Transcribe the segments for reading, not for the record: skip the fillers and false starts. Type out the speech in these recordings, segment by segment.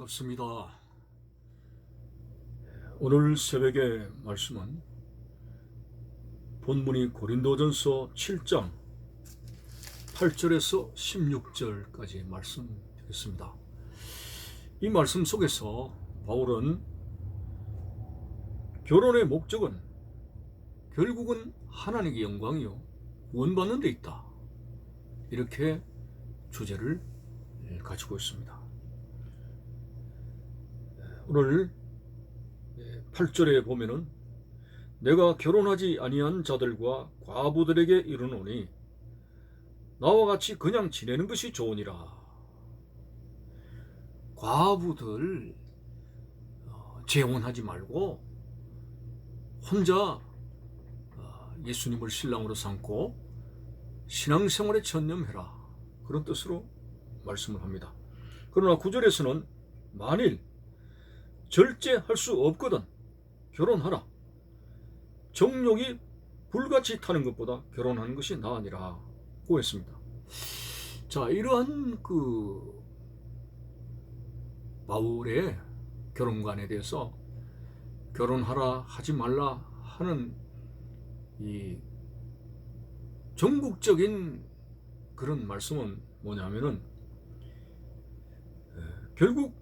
반갑습니다. 오늘 새벽의 말씀은 본문이 고린도전서 7장 8절에서 16절까지 말씀 되겠습니다. 이 말씀 속에서 바울은 결혼의 목적은 결국은 하나님의 영광이요 구원받는 데 있다, 이렇게 주제를 가지고 있습니다. 오늘 8절에 보면은 내가 결혼하지 아니한 자들과 과부들에게 이르노니 나와 같이 그냥 지내는 것이 좋으니라. 과부들 재혼하지 말고 혼자 예수님을 신랑으로 삼고 신앙생활에 전념해라, 그런 뜻으로 말씀을 합니다. 그러나 9절에서는 만일 절제할 수 없거든 결혼하라. 정욕이 불같이 타는 것보다 결혼하는 것이 나으니라고 했습니다. 자, 이러한 바울의 결혼관에 대해서 결혼하라 하지 말라 하는 이 전국적인 그런 말씀은 뭐냐면은 결국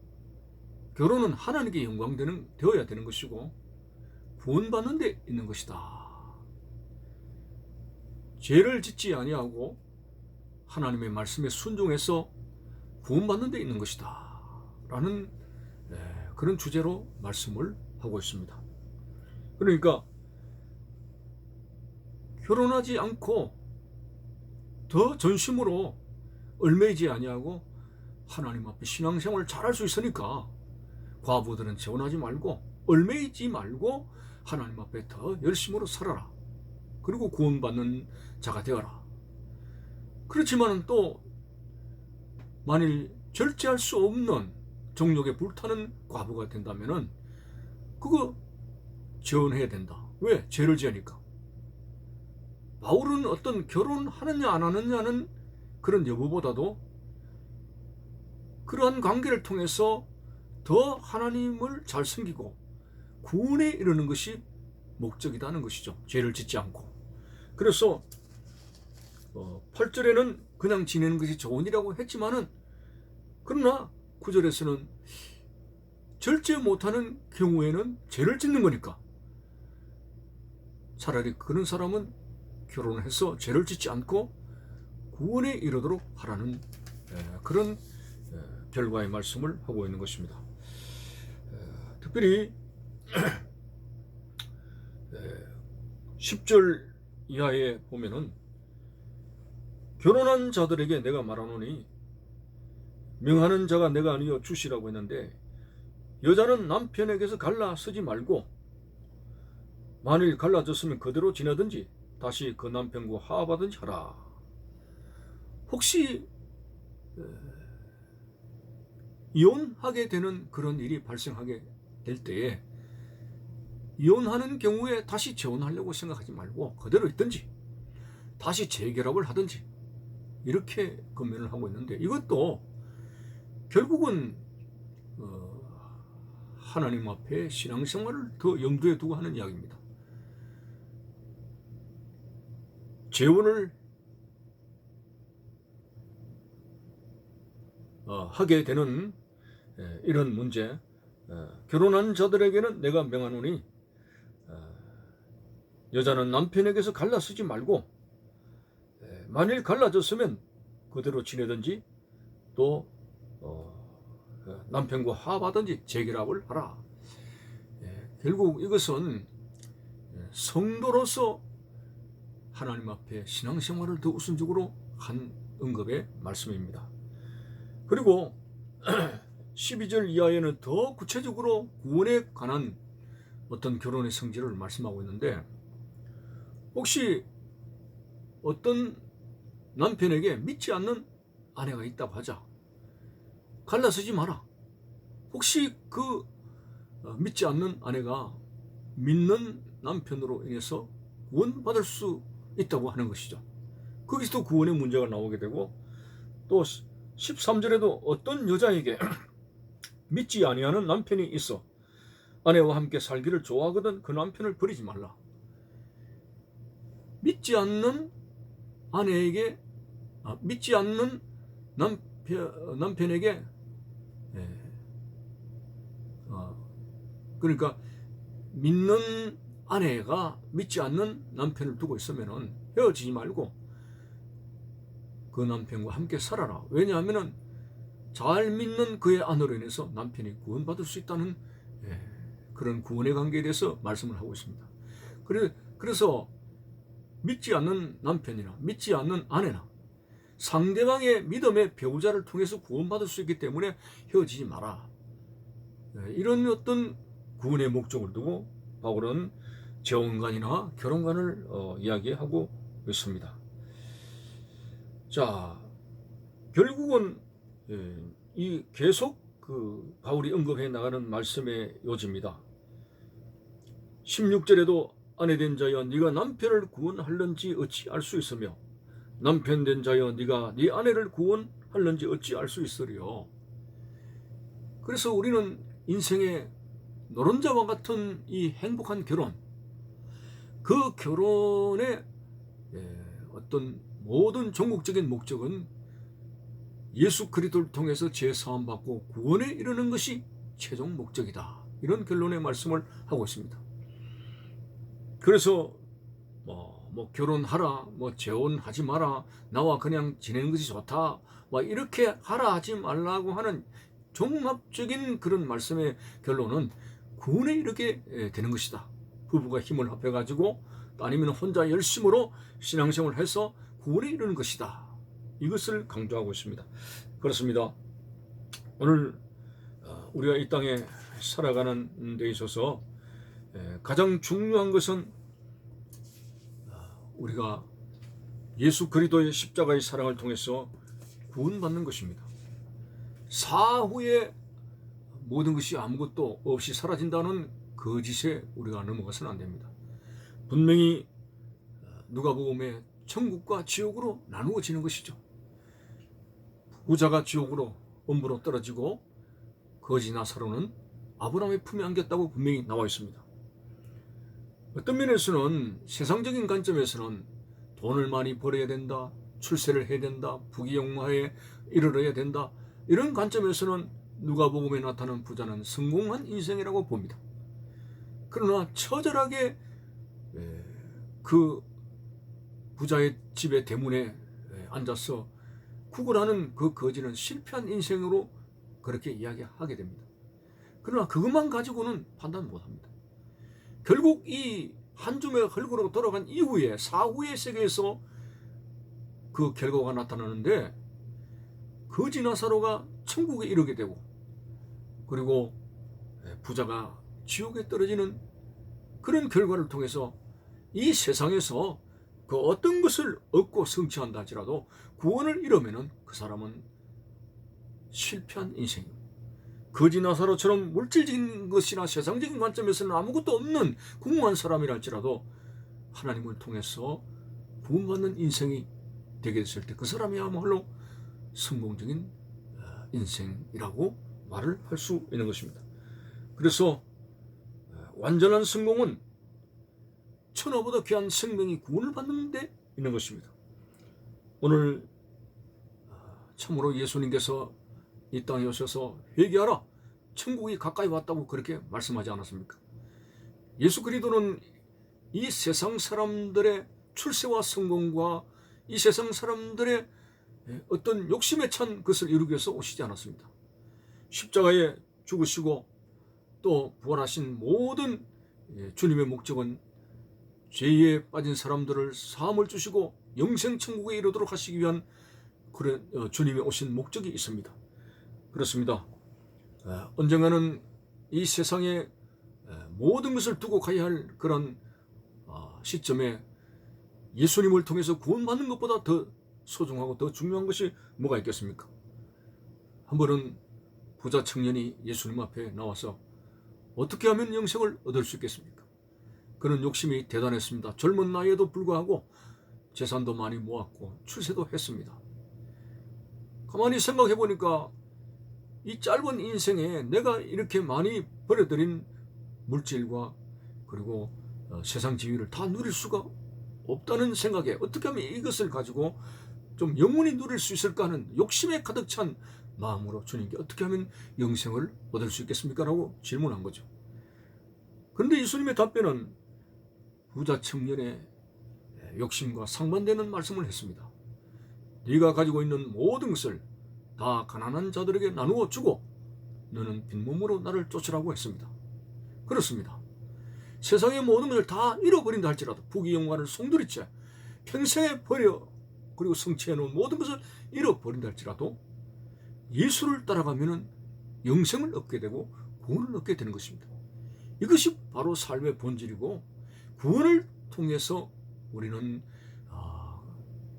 결혼은 하나님께 영광되어야 되는 것이고 구원받는 데 있는 것이다. 죄를 짓지 아니하고 하나님의 말씀에 순종해서 구원받는 데 있는 것이다 라는 그런 주제로 말씀을 하고 있습니다. 그러니까 결혼하지 않고 더 전심으로 얽매이지 아니하고 하나님 앞에 신앙생활을 잘할 수 있으니까 과부들은 재혼하지 말고 얽매이지 말고 하나님 앞에 더 열심으로 살아라. 그리고 구원받는 자가 되어라. 그렇지만 또 만일 절제할 수 없는 정욕에 불타는 과부가 된다면은 그거 재혼해야 된다. 왜? 죄를 지으니까. 바울은 어떤 결혼하느냐 안 하느냐는 그런 여부보다도 그러한 관계를 통해서 더 하나님을 잘 섬기고 구원에 이르는 것이 목적이라는 것이죠. 죄를 짓지 않고. 그래서 8절에는 그냥 지내는 것이 좋으니라고 했지만은, 그러나 9절에서는 절제 못하는 경우에는 죄를 짓는 거니까 차라리 그런 사람은 결혼을 해서 죄를 짓지 않고 구원에 이르도록 하라는 그런 결과의 말씀을 하고 있는 것입니다. 특별히 10절 이하에 보면은 결혼한 자들에게 내가 말하노니 명하는 자가 내가 아니요 주시라고 했는데, 여자는 남편에게서 갈라 서지 말고 만일 갈라졌으면 그대로 지내든지 다시 그 남편과 화합하든지 하라. 혹시 이혼하게 되는 그런 일이 발생하게 될 때에 이혼하는 경우에 다시 재혼하려고 생각하지 말고 그대로 있든지 다시 재결합을 하든지 이렇게 권면을 하고 있는데, 이것도 결국은 하나님 앞에 신앙생활을 더 염두에 두고 하는 이야기입니다. 재혼을 하게 되는 이런 문제, 결혼한 자들에게는 내가 명하노니 여자는 남편에게서 갈라서지 말고 만일 갈라졌으면 그대로 지내든지 또 남편과 화합하든지 재결합을 하라. 결국 이것은 성도로서 하나님 앞에 신앙생활을 더 우선적으로 한 응급의 말씀입니다. 그리고 12절 이하에는 더 구체적으로 구원에 관한 어떤 결혼의 성질을 말씀하고 있는데, 혹시 어떤 남편에게 믿지 않는 아내가 있다고 하자. 갈라서지 마라. 혹시 그 믿지 않는 아내가 믿는 남편으로 인해서 구원받을 수 있다고 하는 것이죠. 거기서 또 구원의 문제가 나오게 되고, 또 13절에도 어떤 여자에게 믿지 아니하는 남편이 있어 아내와 함께 살기를 좋아하거든 그 남편을 버리지 말라. 믿지 않는 아내에게 믿지 않는 남편에게 그러니까 믿는 아내가 믿지 않는 남편을 두고 있으면은 헤어지지 말고 그 남편과 함께 살아라. 왜냐하면은 잘 믿는 그의 아내로 인해서 남편이 구원받을 수 있다는 그런 구원의 관계에 대해서 말씀을 하고 있습니다. 그래서 믿지 않는 남편이나 믿지 않는 아내나 상대방의 믿음의 배우자를 통해서 구원받을 수 있기 때문에 헤어지지 마라. 이런 어떤 구원의 목적을 두고 바울은 재혼관이나 결혼관을 이야기하고 있습니다. 자, 결국은 이 계속 그 바울이 언급해 나가는 말씀의 요지입니다. 16절에도 아내 된 자여 네가 남편을 구원할는지 어찌 알 수 있으며 남편 된 자여 네가 네 아내를 구원할는지 어찌 알 수 있으리요. 그래서 우리는 인생의 노른자와 같은 이 행복한 결혼, 그 결혼의 어떤 모든 종국적인 목적은 예수 그리스도를 통해서 죄 사함 받고 구원에 이르는 것이 최종 목적이다. 이런 결론의 말씀을 하고 있습니다. 그래서 뭐 결혼하라, 뭐 재혼하지 마라, 나와 그냥 지내는 것이 좋다, 뭐 이렇게 하라 하지 말라고 하는 종합적인 그런 말씀의 결론은 구원에 이르게 되는 것이다. 부부가 힘을 합해가지고 아니면 혼자 열심으로 신앙생활을 해서 구원에 이르는 것이다. 이것을 강조하고 있습니다. 그렇습니다. 오늘 우리가 이 땅에 살아가는 데 있어서 가장 중요한 것은 우리가 예수 그리스도의 십자가의 사랑을 통해서 구원받는 것입니다. 사후에 모든 것이 아무것도 없이 사라진다는 거짓에 우리가 넘어가서는 안 됩니다. 분명히 누가복음에 천국과 지옥으로 나누어지는 것이죠. 부자가 지옥으로 엄부로 떨어지고 거지 나사로는 아브라함의 품에 안겼다고 분명히 나와 있습니다. 어떤 면에서는 세상적인 관점에서는 돈을 많이 벌어야 된다, 출세를 해야 된다, 부귀영화에 이르러야 된다, 이런 관점에서는 누가복음에 나타난 부자는 성공한 인생이라고 봅니다. 그러나 처절하게 그 부자의 집의 대문에 앉아서 구걸하는 그 거지는 실패한 인생으로 그렇게 이야기하게 됩니다. 그러나 그것만 가지고는 판단 못합니다. 결국 이 한 줌의 흙으로 돌아간 이후에 사후의 세계에서 그 결과가 나타나는데 거지 나사로가 천국에 이르게 되고 그리고 부자가 지옥에 떨어지는 그런 결과를 통해서 이 세상에서 그 어떤 것을 얻고 성취한다 할지라도 구원을 이루면은 그 사람은 실패한 인생입니다. 거지 나사로처럼 물질적인 것이나 세상적인 관점에서는 아무것도 없는 궁핍한 사람이라 할지라도 하나님을 통해서 구원받는 인생이 되게 됐을 때 그 사람이야말로 성공적인 인생이라고 말을 할 수 있는 것입니다. 그래서 완전한 성공은 천하보다 귀한 생명이 구원을 받는 데 있는 것입니다. 오늘 참으로 예수님께서 이 땅에 오셔서 회개하라, 천국이 가까이 왔다고 그렇게 말씀하지 않았습니까? 예수 그리스도는 이 세상 사람들의 출세와 성공과 이 세상 사람들의 어떤 욕심에 찬 것을 이루기 위해서 오시지 않았습니다. 십자가에 죽으시고 또 부활하신 모든 주님의 목적은 죄에 빠진 사람들을 사함을 주시고 영생 천국에 이르도록 하시기 위한 그런 주님의 오신 목적이 있습니다. 그렇습니다. 언젠가는 이 세상에 모든 것을 두고 가야 할 그런 시점에 예수님을 통해서 구원받는 것보다 더 소중하고 더 중요한 것이 뭐가 있겠습니까? 한 번은 부자 청년이 예수님 앞에 나와서 어떻게 하면 영생을 얻을 수 있겠습니까? 그는 욕심이 대단했습니다. 젊은 나이에도 불구하고 재산도 많이 모았고 출세도 했습니다. 가만히 생각해 보니까 이 짧은 인생에 내가 이렇게 많이 버려들인 물질과 그리고 세상 지위를 다 누릴 수가 없다는 생각에 어떻게 하면 이것을 가지고 좀 영원히 누릴 수 있을까 하는 욕심에 가득 찬 마음으로 주님께 어떻게 하면 영생을 얻을 수 있겠습니까? 라고 질문한 거죠. 그런데 예수님의 답변은 부자 청년의 욕심과 상반되는 말씀을 했습니다. 네가 가지고 있는 모든 것을 다 가난한 자들에게 나누어 주고 너는 빈몸으로 나를 쫓으라고 했습니다. 그렇습니다. 세상의 모든 것을 다 잃어버린다 할지라도 부귀영화를 송두리째 평생에 버려 그리고 성취해놓은 모든 것을 잃어버린다 할지라도 예수를 따라가면 영생을 얻게 되고 구원을 얻게 되는 것입니다. 이것이 바로 삶의 본질이고 구원을 통해서 우리는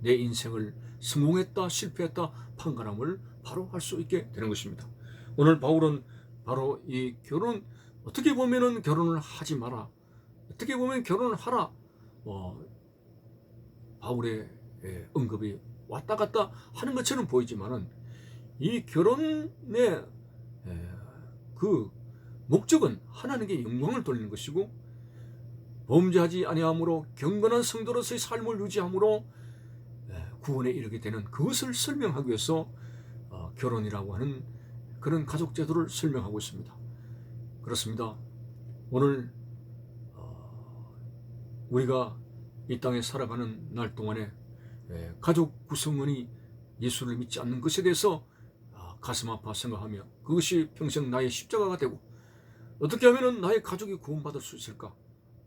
내 인생을 성공했다 실패했다 판가름을 바로 할 수 있게 되는 것입니다. 오늘 바울은 바로 이 결혼, 어떻게 보면은 결혼을 하지 마라, 어떻게 보면 결혼을 하라, 바울의 언급이 왔다 갔다 하는 것처럼 보이지만은 이 결혼의 그 목적은 하나님께 영광을 돌리는 것이고 범죄하지 아니함으로 경건한 성도로서의 삶을 유지함으로 구원에 이르게 되는 그것을 설명하기 위해서 결혼이라고 하는 그런 가족 제도를 설명하고 있습니다. 그렇습니다. 오늘 우리가 이 땅에 살아가는 날 동안에 가족 구성원이 예수를 믿지 않는 것에 대해서 가슴 아파 생각하며 그것이 평생 나의 십자가가 되고 어떻게 하면 나의 가족이 구원받을 수 있을까?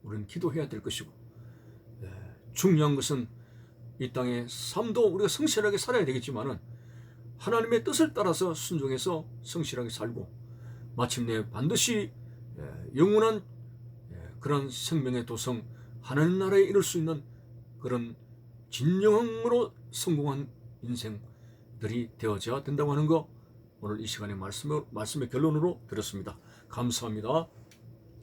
우리는 기도해야 될 것이고 중요한 것은 이 땅의 삶도 우리가 성실하게 살아야 되겠지만은 하나님의 뜻을 따라서 순종해서 성실하게 살고 마침내 반드시 영원한 그런 생명의 도성 하나님 나라에 이룰 수 있는 그런 진영으로 성공한 인생들이 되어져야 된다고 하는 거 오늘 이 시간에 말씀의 결론으로 드렸습니다. 감사합니다.